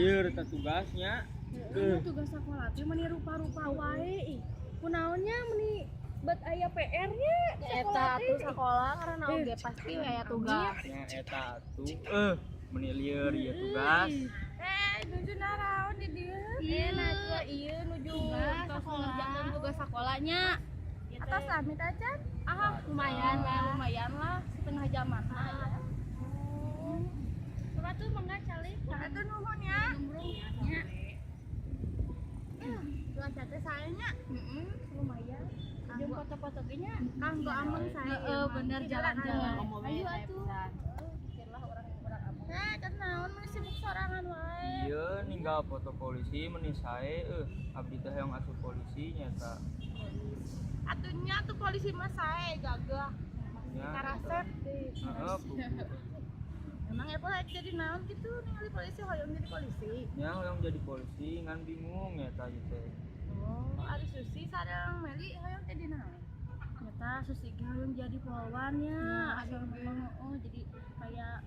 lieur eta tugasnya. Tugas sekolah teh meni rupa-rupa wae. Kunaonnya meni bet aya PR-nya eta atuh sakola karena oge pasti aya tugas. Nya eta atuh meni lieur ieu tugas. Nuju naraon di dieu? Najwa ieu nuju tos ngerjakeun tugas sakolanya. Atas sami tacan? Lumayan lah setengah jaman mah. Coba tuh mangga calik. Atuh nuhun ya. Nya. Cuaca teh saenya. Lumayan. Jeung foto-foto ge nya. Kanggo aman saya. Bener jalan-jalan. Ayo atuh. Pikirlah orang aman. Kan naon mun sibuk sorangan wae. Ieu ninggal foto polisi meni sae abdi teh hoyong asup polisi nyata. Atunya tuh polisi mah sae gagah. Nya Karasep deui. heeh. Emang Apple jadi naon gitu ningali polisi hoyong jadi polisi. Nya hoyong jadi polisi ngan bingung nyata ieu teh. Oh, ari Susi sareng Meli hoyong jadi naon? Nyata Susi ge hoyong jadi polwannya. Asal jadi kayak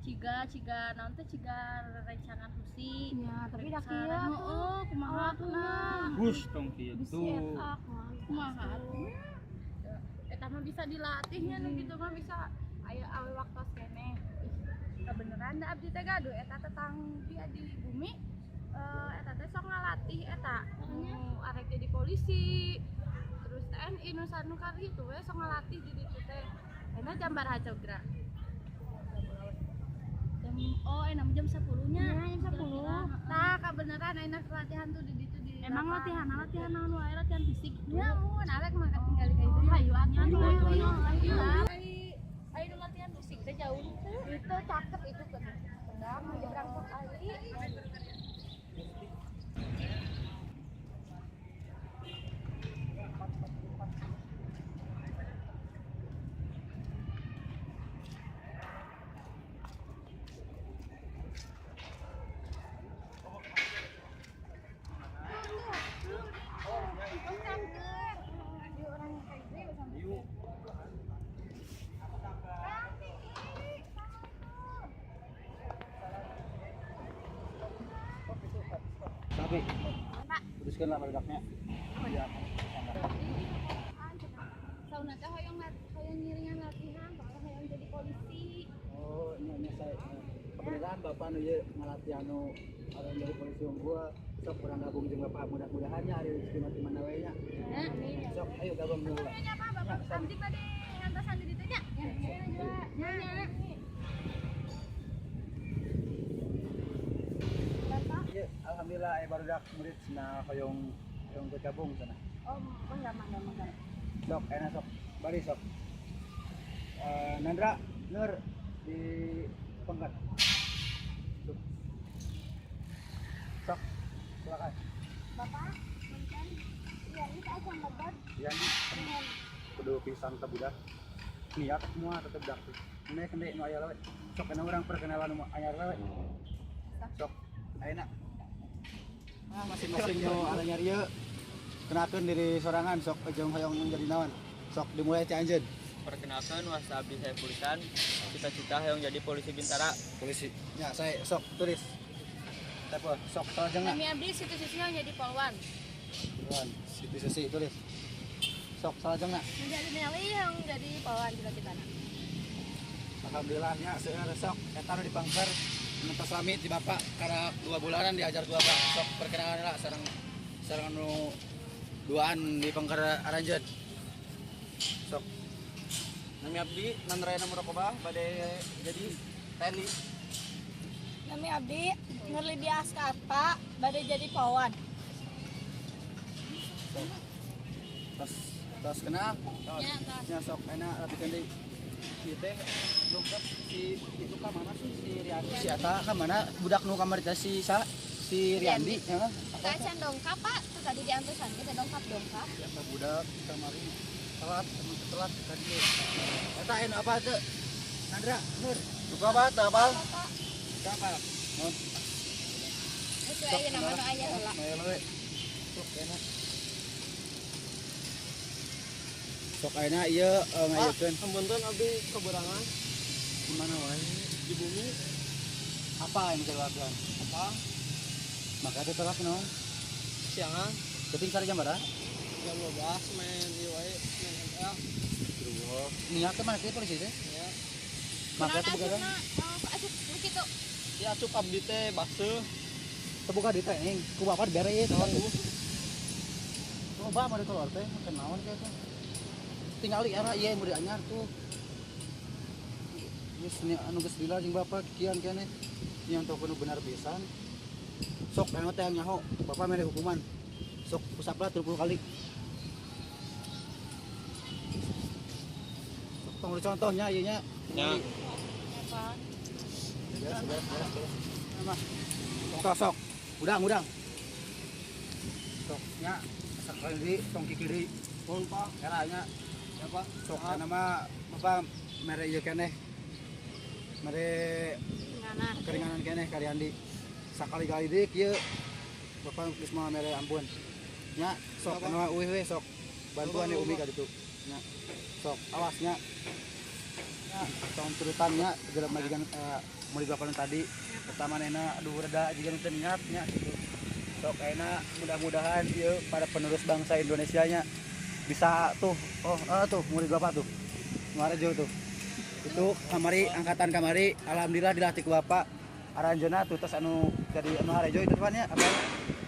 ciga naon teh ciga rencangan Susi. Ya, tapi da kieu atuh. Kumaha atuh? Bus tong kitu. Kumaha atuh? Eta mah bisa dilatihnya nu kitu mah bisa aya awe waktos keneh. Beneran da abdi teh gaduh eta tetang dia di bumi eta teh sok ngalatih eta arek jadi polisi terus TNI nu kari itu we sok ngalatih di ditu teh enak jambar hacogra jam 10 nya jam 10 tah kabeneran enak latihan tuh di ditu di emang latihan naon wae latihan fisik ya mun arek mah tinggal kayak itu hayu ayo latihan fisik teh jauh itu cakep itu pedang nyebrang kali. Tapi teruskanlah produknya. Ya. Sauna teh hoyong ngiringan latihan, soalnya hoyong jadi polisi. Oh, ini saya. Kebenaran Bapak nu ieu ngalatih anu orang dari polisi gua sok kurang gabung jeung Bapak mudah-mudahan ya hari rezeki mati mana we nya. Sok ayo gabung dulu. Nya apa Bapak abdi bade ngantosan di ditu nya. Nya. Iya, alhamdulillah barudak murid cenah hoyong bergabung sana. Oh, mangga. Sok, enak sok. Bari sok. Nandra, Nur di pangkat. Sok, silakan. Bapak, punten. Iya, ini aja ngebot. Iya nih, kudu pisang tabudak. Niat semua tetep dak. Ini kende nu aya lewe. Sok kana urang perkenalan nu anyar lewe. Sok, ayeuna. Masing-masing nyo anu nyari ieu. Kenakeun diri sorangan sok jeung hoyong jadi naon. Sok dimulai ti anjeun. Perkenalkan wasta abdi saya Pulisan, cita-cita hoyong jadi polisi Bintara. Polisi. Ya, saya sok tulis. Tapi sok salajengna. Kami abdi situ-situ jadi polwan. Tuan, Siti Susi tulis. Sok salajengna. Menjadi Nelly yang jadi polwan cita-citana. Alhamdulillahnya seueur sok eta nu dipangker mentas lami ti Bapak karena 2 bulanan diajar 2 Bapak. Sok perkenalan lah sareng anu duaan di pangker aranjeun. Sok nami abdi Nandrayana Muraqabah bade jadi TNI. Kami abdi Nur Lydia Askarta bade jadi polwan. Tos kenal. Ya, tos. Ya sok enak rapikeun deui. Ieu teh dongkap si itu ka mana sih si Riyandi. Si eta ka mana budak nu kamari teh si Riyandi ya kan? Kacan dongkap Pak, tuh tadi diantusan kita dongkap. Ya ka budak kamari telat tadi. Eta anu apa teh? Nandra, Nur. Suka apa teh, Bal? Siapa? Nun. Itu aya nama nu aya heula. Aya lewe. Sok enak. Sok ayeuna ieu ngayekeun. Amunten abdi keberangan Di mana wae? di bumi Apa yang bisa dilakukan? apa? Maka itu telat no. Siangan Keting sari jam berapa? jam 12 main di wae main ML. Niat mana ke polisi teh? Ya. Maka itu begadang. Asup gitu. Ya asup abdi teh baseuh. Terbuka di training. Ku bapak beres ya. Coba mau keluar teh, makan naon kayak tuh. Tinggal di era iya mau dianyar tuh. Geus anu geus lila jeung bapak kian keneh. Yang tahu kudu benar pisan. Sok anu teh nyaho, bapak mere hukuman. Sok usaplah 30 kali. Sok tong contohnya ieu nya. Ya. Apa? Beres. Mah. Sok. Udang. Sok nya sakali di tong kiri. Pun Pak. Caranya Apa? sok nama bapak mere ieu keneh. Mere keringanan keneh kalian di sakali-kali deuk kieu bapak geus mah mere ampun nya sok anu eueuh we sok bantuan di umi ka ditu nya sok awasnya nya tong turutannya geura majikan mau digapalan tadi pertama nena aduh rada jiga nu teu niat nya gitu sok ayeuna mudah-mudahan ieu para penerus bangsa Indonesia nya bisa tuh tuh mau digapa tuh Marejo tuh itu kamari angkatan kamari alhamdulillah dilatih ku bapak aranjeuna tuh tos anu jadi anu harejo itu kan ya apa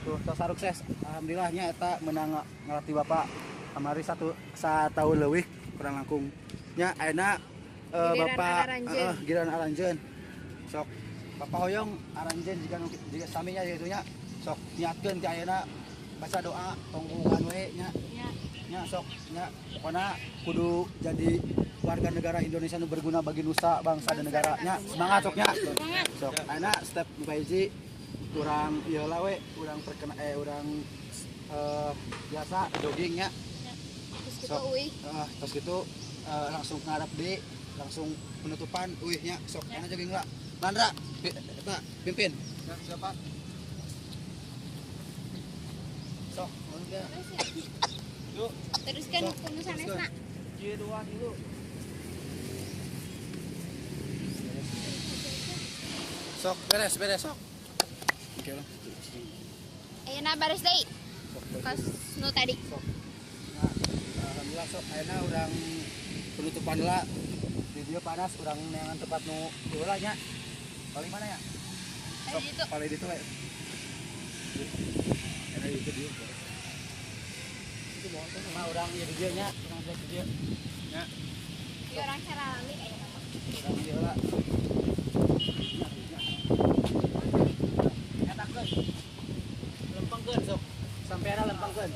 tuh tos sukses alhamdulillahnya eta menang ngelatih bapak kamari satu tahun leuwih kurang langkung nya ayeuna bapak giliran aranjeun sok bapak hoyong aranjeun jika saminya gitu nya sok niatkeun ti ayeuna baca doa tonggungan we nya nya sok nya pokona kudu jadi warga negara Indonesia nu berguna bagi nusa bangsa dan negaranya semangat soknya sok ayeuna step nu kahiji urang ieu lah we urang urang biasa jogging nya sok terus gitu langsung ngarep di langsung penutupan nya sok ayeuna jogging lah Landra eta pimpin Ya, siapa? sok Yuk, Teruskan hukum sanesna. J2 dulu. sok beres sok oke lah Ayeuna baris deui. Pas nu tadi. sok nah alhamdulillah sok ayeuna urang penutupan lah di dieu panas urang neangan tempat nu diulah nya paling mana ya sok Paling ditu. paling ditu we ada itu dia itu mau mah urang ieu di dieu nya urang di dieu nya Ieu orang cara lali ayeuna mah. urang dieu lah etakeun lempengkeun sok sampeana lempengkeun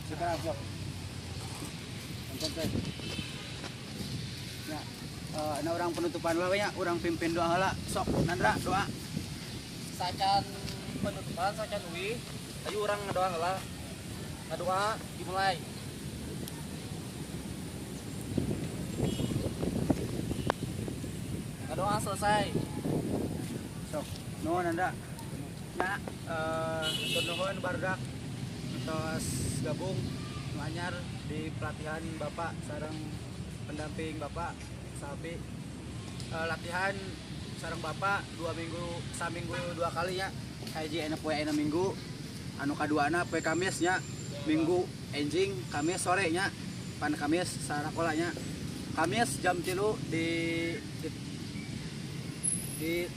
sekarang sok lempengkeun nya na urang penutupan heula we nya urang pimpin doa heula sok Nandra doa Sacan penutupan, sacan uwi. Ayo orang ngadoa heula. Ngadoa dimulai. Ngadoa selesai. sok nuhun Nandra nya nuhun barudak tos gabung nu anyar di pelatihan Bapak sareng pendamping Bapak Sapi latihan sareng Bapak 2 minggu saminggu 2 kali ya hiji enak poe enak minggu anu kaduana poe Kamis nya minggu enjing Kamis sore nya pan Kamis sarakolanya Kamis jam 3 di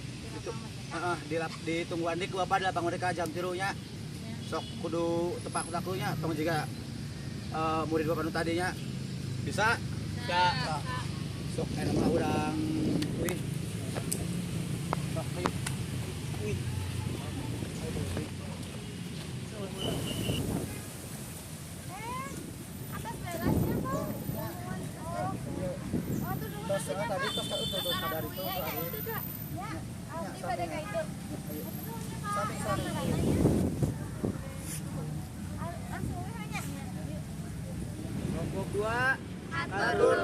tungguan dik Bapak di lapang mereka jam 3 nya sok kudu tepak takunya tong juga murid Bapak nu tadinya bisa sok enak mah urang wih sok wih Atas belasnya tuh. tos tadi tos tuh sadar itu Ya, itu Kak. Ya, Aldi pada kayak itu. sampai Langsung hanya. Kelompok 2. Atur